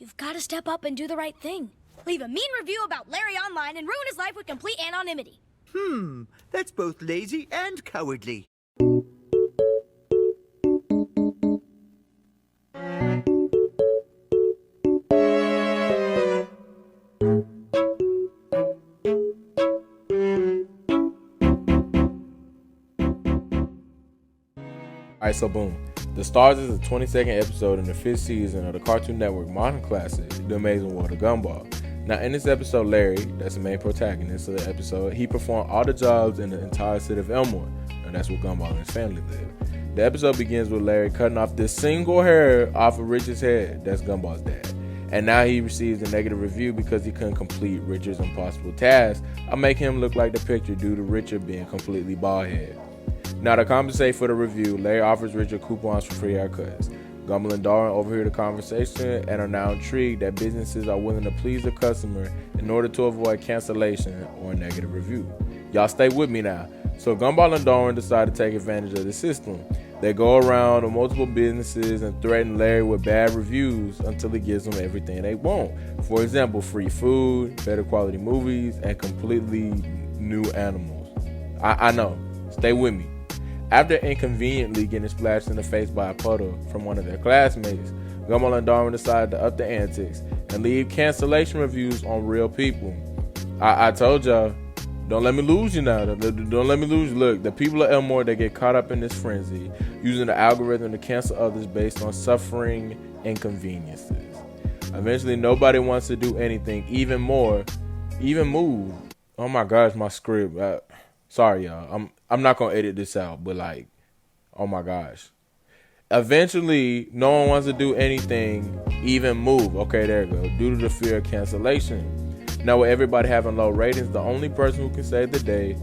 You've got to step up and do the right thing. Leave a mean review about Larry online and ruin his life with complete anonymity. That's both lazy and cowardly. Alright, so boom. The Stars is the 22nd episode in the 5th season of the Cartoon Network modern classic, The Amazing World of Gumball. Now, in this episode, Larry, that's the main protagonist of the episode, he performed all the jobs in the entire city of Elmore. And that's where Gumball and his family live. The episode begins with Larry cutting off this single hair off of Richard's head. That's Gumball's dad. And now he receives a negative review because he couldn't complete Richard's impossible task of making him look like the picture due to Richard being completely bald head. Now, to compensate for the review, Larry offers Richard coupons for free haircuts. Gumball and Darwin overhear the conversation and are now intrigued that businesses are willing to please the customer in order to avoid cancellation or a negative review. Y'all stay with me now. So Gumball and Darwin decide to take advantage of the system. They go around to multiple businesses and threaten Larry with bad reviews until he gives them everything they want. For example, free food, better quality movies, and completely new animals. I know. Stay with me. After inconveniently getting splashed in the face by a puddle from one of their classmates, Gumball and Darwin decide to up the antics and leave cancellation reviews on real people. I told y'all, don't let me lose you now. Don't let me lose you. Look, the people of Elmore, they get caught up in this frenzy, using the algorithm to cancel others based on suffering inconveniences. Eventually, nobody wants to do anything, even move. Oh my gosh, my script. Sorry, y'all. I'm not gonna edit this out, but like, oh my gosh. Eventually, no one wants to do anything, even move. Okay, there you go. Due to the fear of cancellation. Now, with everybody having low ratings, the only person who can save the day,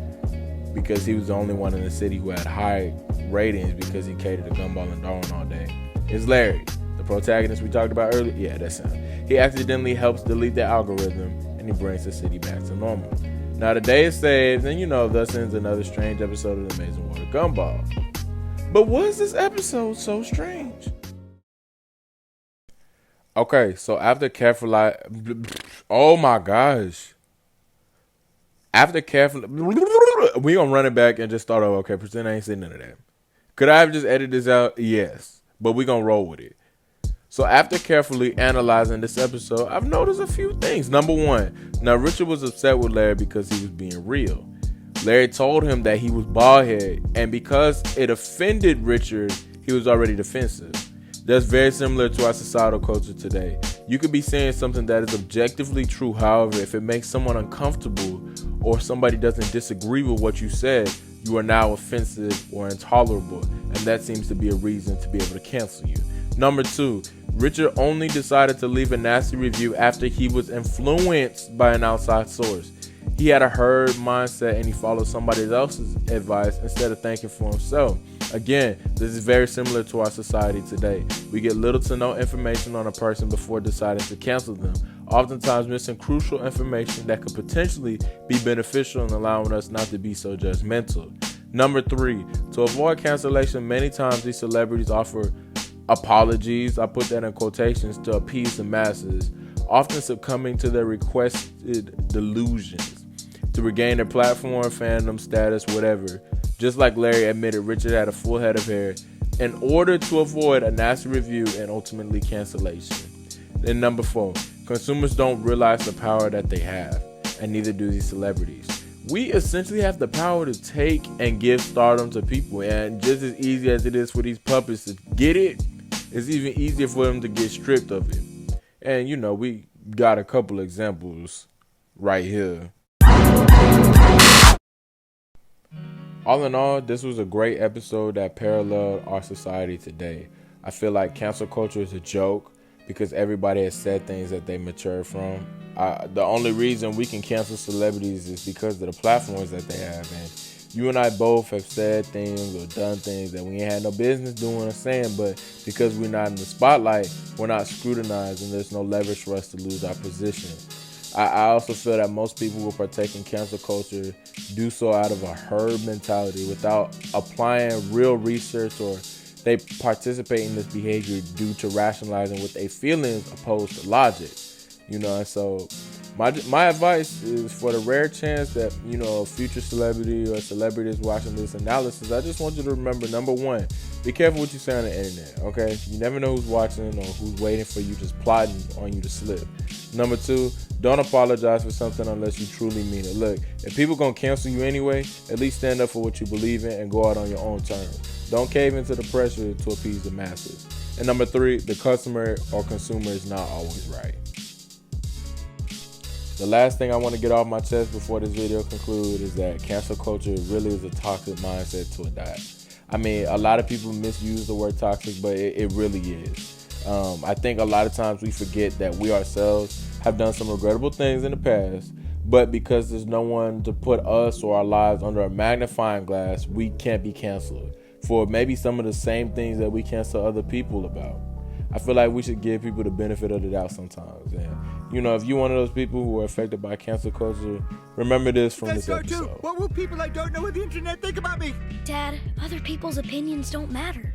because he was the only one in the city who had high ratings because he catered to Gumball and Darwin all day, is Larry, the protagonist we talked about earlier. Yeah, that's him. He accidentally helps delete the algorithm, and he brings the city back to normal. Now the day is saved, and thus ends another strange episode of The Amazing World of Gumball. But was this episode so strange? Okay, so after carefully, oh my gosh. After carefully, we gonna run it back and just start over. Okay, pretend I ain't said none of that. Could I have just edited this out? Yes, but we gonna roll with it. So after carefully analyzing this episode, I've noticed a few things. Number one, now Richard was upset with Larry because he was being real. Larry told him that he was bald-headed, and because it offended Richard, he was already defensive. That's very similar to our societal culture today. You could be saying something that is objectively true. However, if it makes someone uncomfortable or somebody doesn't disagree with what you said, you are now offensive or intolerable, and that seems to be a reason to be able to cancel you. Number two, Richard only decided to leave a nasty review after he was influenced by an outside source. He had a herd mindset and he followed somebody else's advice instead of thinking for himself. Again, this is very similar to our society today. We get little to no information on a person before deciding to cancel them, oftentimes missing crucial information that could potentially be beneficial and allowing us not to be so judgmental. Number three, to avoid cancellation, many times these celebrities offer apologies, I put that in quotations, to appease the masses, often succumbing to their requested delusions to regain their platform, fandom, status, whatever. Just like Larry admitted Richard had a full head of hair in order to avoid a nasty review and ultimately cancellation. Then number four, consumers don't realize the power that they have, and neither do these celebrities. We essentially have the power to take and give stardom to people, and just as easy as it is for these puppets to get it, it's even easier for them to get stripped of it. And we got a couple examples right here. All in all, this was a great episode that paralleled our society today. I feel like cancel culture is a joke because everybody has said things that they matured from. The only reason we can cancel celebrities is because of the platforms that they have. And you and I both have said things or done things that we ain't had no business doing or saying, but because we're not in the spotlight, we're not scrutinized and there's no leverage for us to lose our position. I also feel that most people who partake in cancel culture do so out of a herd mentality without applying real research or They participate in this behavior due to rationalizing with their feelings opposed to logic. And so my advice is, for the rare chance that, a future celebrity or celebrity is watching this analysis, I just want you to remember, number one, be careful what you say on the internet, okay? You never know who's watching or who's waiting for you, just plotting on you to slip. Number two, don't apologize for something unless you truly mean it. Look, if people gonna cancel you anyway, at least stand up for what you believe in and go out on your own terms. Don't cave into the pressure to appease the masses. And number three, the customer or consumer is not always right. The last thing I want to get off my chest before this video concludes is that cancel culture really is a toxic mindset to adopt. I mean, a lot of people misuse the word toxic, but it really is. I think a lot of times we forget that we ourselves have done some regrettable things in the past, but because there's no one to put us or our lives under a magnifying glass, we can't be canceled for maybe some of the same things that we cancel other people about. I feel like we should give people the benefit of the doubt sometimes. And, if you're one of those people who are affected by cancel culture, remember this from this episode. What will people I don't know on the internet think about me? Dad, other people's opinions don't matter.